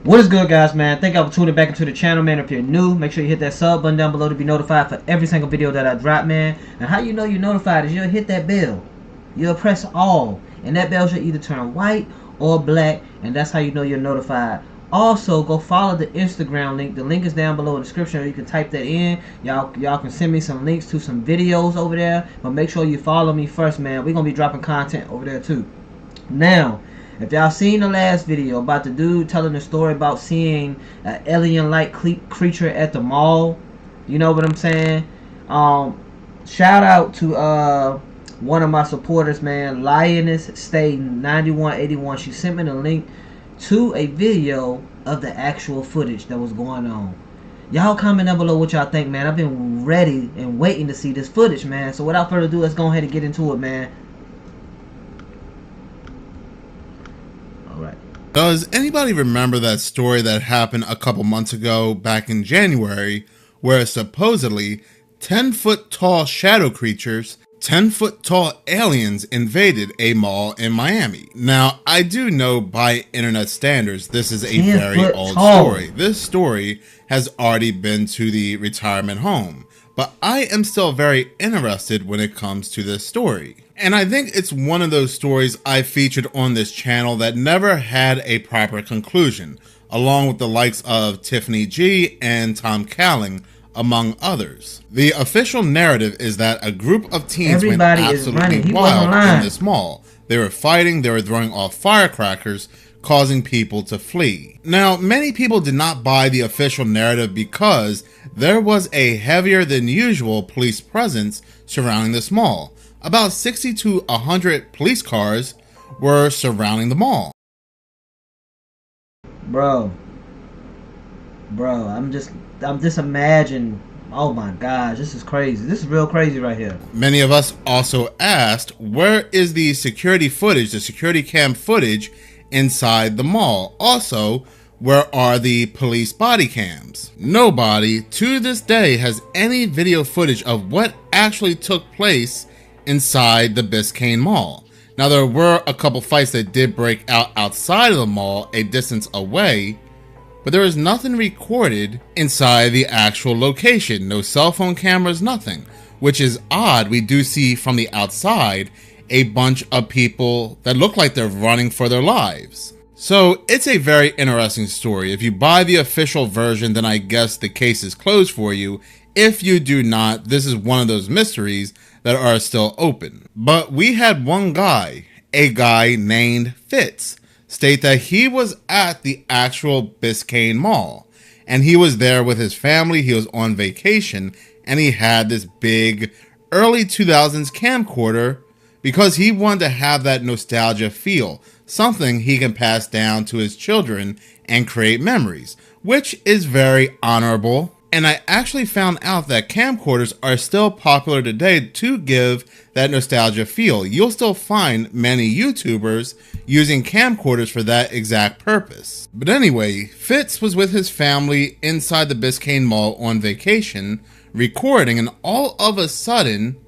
What is good, guys, man? Thank y'all for tuning back into the channel, man. If you're new, make sure you hit that sub button down below to be notified for every single video that I drop, man. And how you know you're notified is you'll hit that bell. You'll press all, and that bell should either turn white or black, and that's how you know you're notified. Also, go follow the Instagram link. The link is down below in the description, or you can type that in. Y'all can send me some links to some videos over there, but make sure you follow me first, man. We're gonna be dropping content over there too. Now, if y'all seen the last video about the dude telling the story about seeing an alien-like creature at the mall, you know what I'm saying? Shout out to one of my supporters, man, Lioness Stay 9181. She sent me the link to a video of the actual footage that was going on. Y'all comment down below what y'all think, man. I've been ready and waiting to see this footage, man. So without further ado, let's go ahead and get into it, man. Does anybody remember that story that happened a couple months ago back in January where supposedly 10-foot tall shadow creatures, 10-foot tall aliens invaded a mall in Miami? Now, I do know by internet standards this is a very old story. This story has already been to the retirement home, but I am still very interested when it comes to this story. And I think it's one of those stories I featured on this channel that never had a proper conclusion, along with the likes of Tiffany G and Tom Calling, among others. The official narrative is that a group of teens went absolutely wild in this mall. They were fighting, they were throwing off firecrackers, causing people to flee. Now, many people did not buy the official narrative because there was a heavier than usual police presence surrounding this mall. About 60 to 100 police cars were surrounding the mall. Bro, I'm just imagining. Oh my gosh, this is crazy. This is real crazy right here. Many of us also asked, where is the security footage, the security cam footage inside the mall? Also, where are the police body cams? Nobody to this day has any video footage of what actually took place inside the Biscayne Mall. Now, there were a couple fights that did break out outside of the mall a distance away, but there was nothing recorded inside the actual location. No cell phone cameras, nothing, which is odd. We do see from the outside a bunch of people that look like they're running for their lives. So it's a very interesting story. If you buy the official version, then I guess the case is closed for you. If you do not, this is one of those mysteries that are still open. But we had one guy, a guy named Fitz, state that he was at the actual Biscayne Mall, and he was there with his family. He was on vacation, and he had this big early 2000s camcorder because he wanted to have that nostalgia feel, something he can pass down to his children and create memories, which is very honorable. And I actually found out that camcorders are still popular today to give that nostalgia feel. You'll still find many YouTubers using camcorders for that exact purpose. But anyway, Fitz was with his family inside the Biscayne Mall on vacation, recording, and all of a sudden,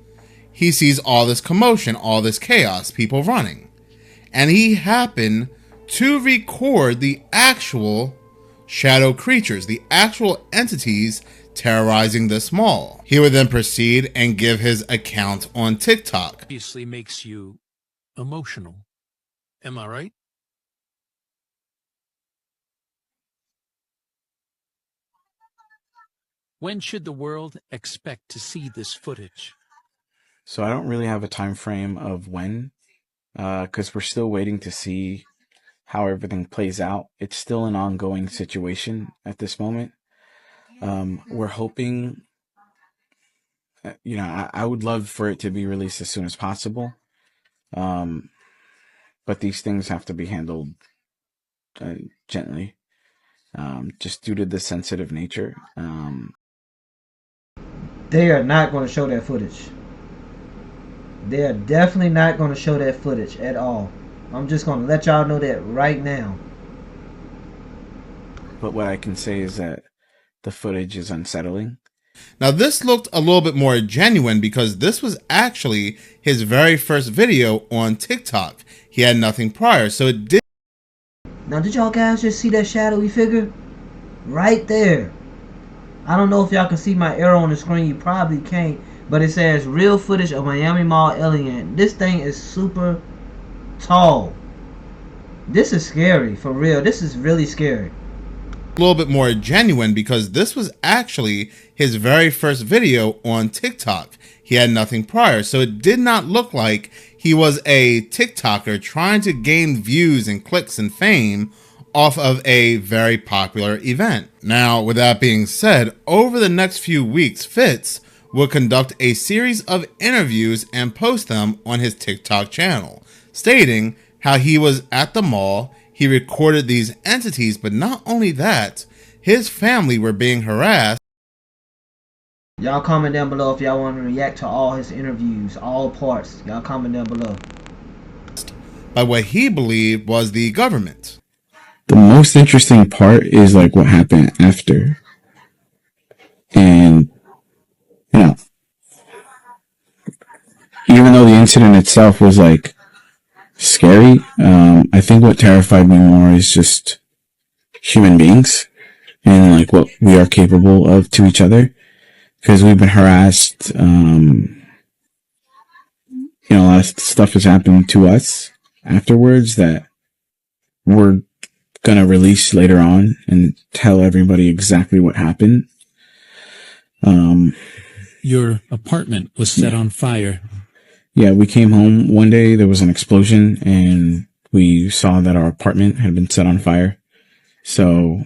he sees all this commotion, all this chaos, people running. And he happened to record the actual shadow creatures, the actual entities terrorizing this mall. He would then proceed and give his account on TikTok. Obviously makes you emotional. Am I right? When should the world expect to see this footage? So I don't really have a time frame of when, because we're still waiting to see how everything plays out. It's still an ongoing situation at this moment. We're hoping, I would love for it to be released as soon as possible. But these things have to be handled gently, just due to the sensitive nature. They are not going to show that footage. They are definitely not going to show that footage at all. I'm just going to let y'all know that right now. But what I can say is that the footage is unsettling. Now, this looked a little bit more genuine because this was actually his very first video on TikTok. He had nothing prior, so it did. Now, did y'all guys just see that shadowy figure? Right there. I don't know if y'all can see my arrow on the screen. You probably can't. But it says real footage of Miami Mall alien. This thing is super tall. This is scary, for real. This is really scary. A little bit more genuine because this was actually his very first video on TikTok. He had nothing prior, so it did not look like he was a TikToker trying to gain views and clicks and fame off of a very popular event. Now, with that being said, over the next few weeks, Fitz will conduct a series of interviews and post them on his TikTok channel, stating how he was at the mall, he recorded these entities, but not only that, his family were being harassed. Y'all comment down below if y'all want to react to all his interviews, all parts. Y'all comment down below. By what he believed was the government. The most interesting part is like what happened after. And, you know, even though the incident itself was like scary, I think what terrified me more is just human beings and like what we are capable of to each other. Because we've been harassed, you know, a lot of stuff has happened to us afterwards that we're gonna release later on and tell everybody exactly what happened. Your apartment was set on fire. Yeah, we came home one day, there was an explosion, and we saw that our apartment had been set on fire. So,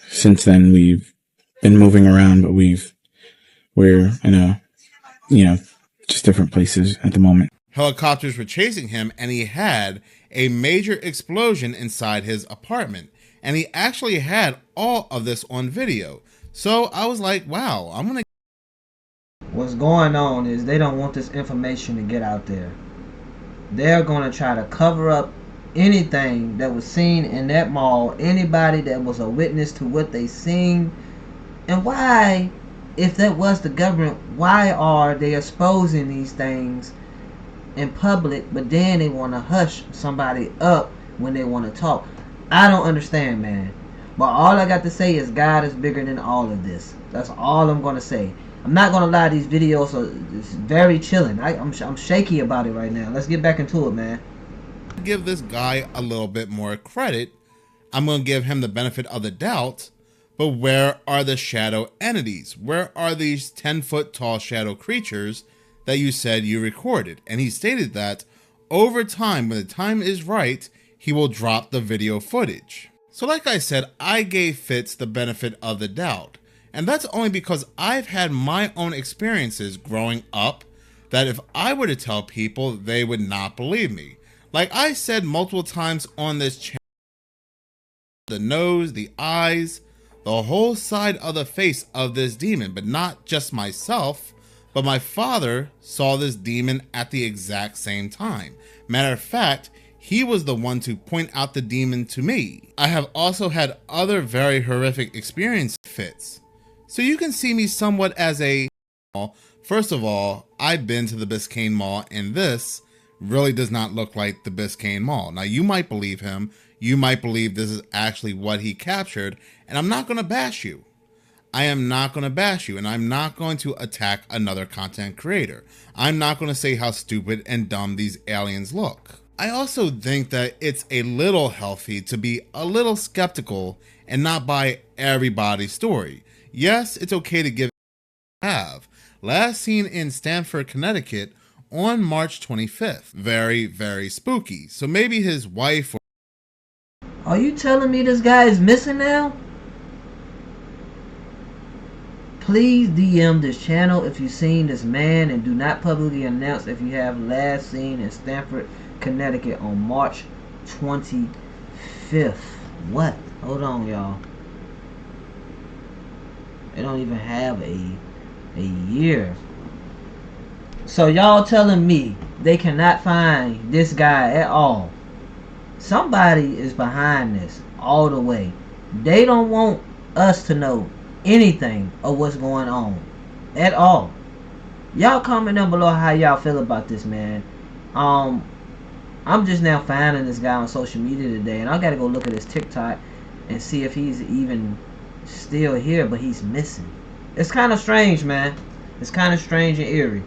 since then, we've been moving around, but we're in a, you know, just different places at the moment. Helicopters were chasing him, and he had a major explosion inside his apartment. And he actually had all of this on video. So I was like, wow, I'm going to... What's going on is they don't want this information to get out there. They're going to try to cover up anything that was seen in that mall, anybody that was a witness to what they seen. And why, if that was the government, why are they exposing these things in public, but then they want to hush somebody up when they want to talk? I don't understand, man. But all I got to say is God is bigger than all of this. That's all I'm going to say. I'm not going to lie, these videos are it's very chilling. I'm shaky about it right now. Let's get back into it, man. give this guy a little bit more credit. I'm going to give him the benefit of the doubt. But where are the shadow entities? Where are these 10-foot tall shadow creatures that you said you recorded? And he stated that over time, when the time is right, he will drop the video footage. So like I said, I gave Fitz the benefit of the doubt. And that's only because I've had my own experiences growing up that if I were to tell people, they would not believe me. Like I said multiple times on this channel, the nose, the eyes, the whole side of the face of this demon, but not just myself, but my father saw this demon at the exact same time. Matter of fact, he was the one to point out the demon to me. I have also had other very horrific experience fits. So you can see me somewhat as a... First of all, I've been to the Biscayne Mall, and this really does not look like the Biscayne Mall. Now, you might believe him. You might believe this is actually what he captured, and I'm not going to bash you. I am not going to bash you, and I'm not going to attack another content creator. I'm not going to say how stupid and dumb these aliens look. I also think that it's a little healthy to be a little skeptical and not buy everybody's story. Yes, it's okay to give have. Last seen in Stamford, Connecticut on March 25th. Very, very spooky. So maybe his wife or... Are you telling me this guy is missing now? Please DM this channel if you've seen this man, and do not publicly announce if you have last seen in Stamford, Connecticut on March 25th. What? Hold on, y'all. They don't even have a year. So y'all telling me they cannot find this guy at all? Somebody is behind this all the way. They don't want us to know anything of what's going on at all. Y'all comment down below how y'all feel about this, man. I'm just now finding this guy on social media today, and I gotta go look at his TikTok and see if he's even still here, but he's missing. It's kind of strange, man. It's kind of strange and eerie.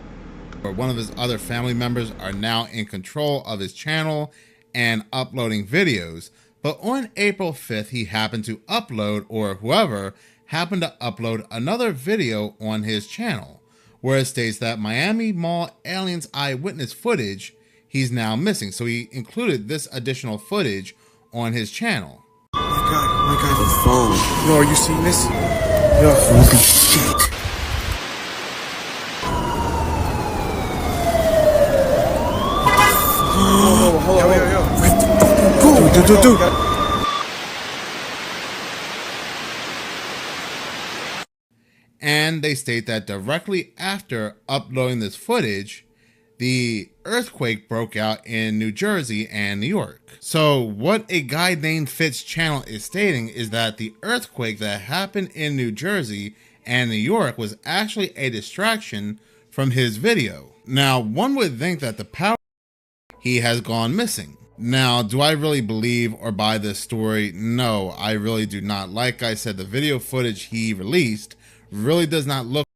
Or one of his other family members are now in control of his channel and uploading videos. But on April 5th, he happened to upload, or whoever happened to upload, another video on his channel where it states that Miami Mall aliens eyewitness footage he's now missing. So he included this additional footage on his channel. My God, the phone. Yo, are you seeing this? Yo, holy shit. Yo. Dude. And they state that directly after uploading this footage, the earthquake broke out in New Jersey and New York. So what a guy named Fitz's channel is stating is that the earthquake that happened in New Jersey and New York was actually a distraction from his video. Now, one would think that the power he has gone missing. Now, do I really believe or buy this story? No, I really do not. Like I said, the video footage he released really does not look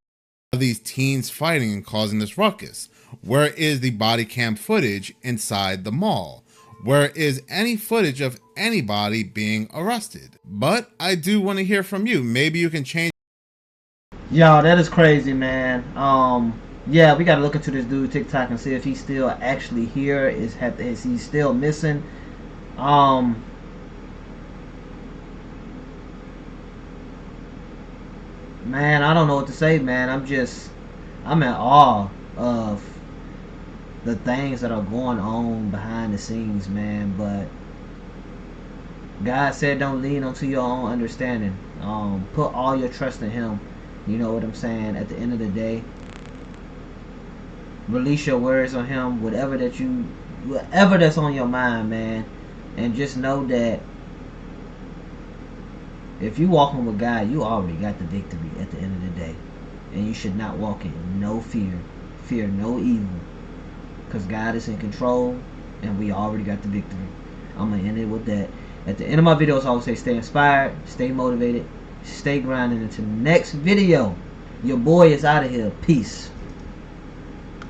like these teens fighting and causing this ruckus. Where is the body cam footage inside the mall? Where is any footage of anybody being arrested? But I do want to hear from you. Maybe you can change. Y'all, that is crazy, man. Yeah, we gotta look into this dude TikTok and see if he's still actually here. Is he still missing? Man, I don't know what to say, man. I'm in awe of the things that are going on behind the scenes, man. But God said don't lean onto your own understanding. Put all your trust in him. You know what I'm saying? At the end of the day, release your words on him, whatever that's on your mind, man. And just know that if you walking with God, you already got the victory at the end of the day. And you should not walk in no fear. Fear no evil. Because God is in control and we already got the victory. I'm going to end it with that. At the end of my videos, I always say stay inspired, stay motivated, stay grinding. Until the next video, your boy is out of here. Peace.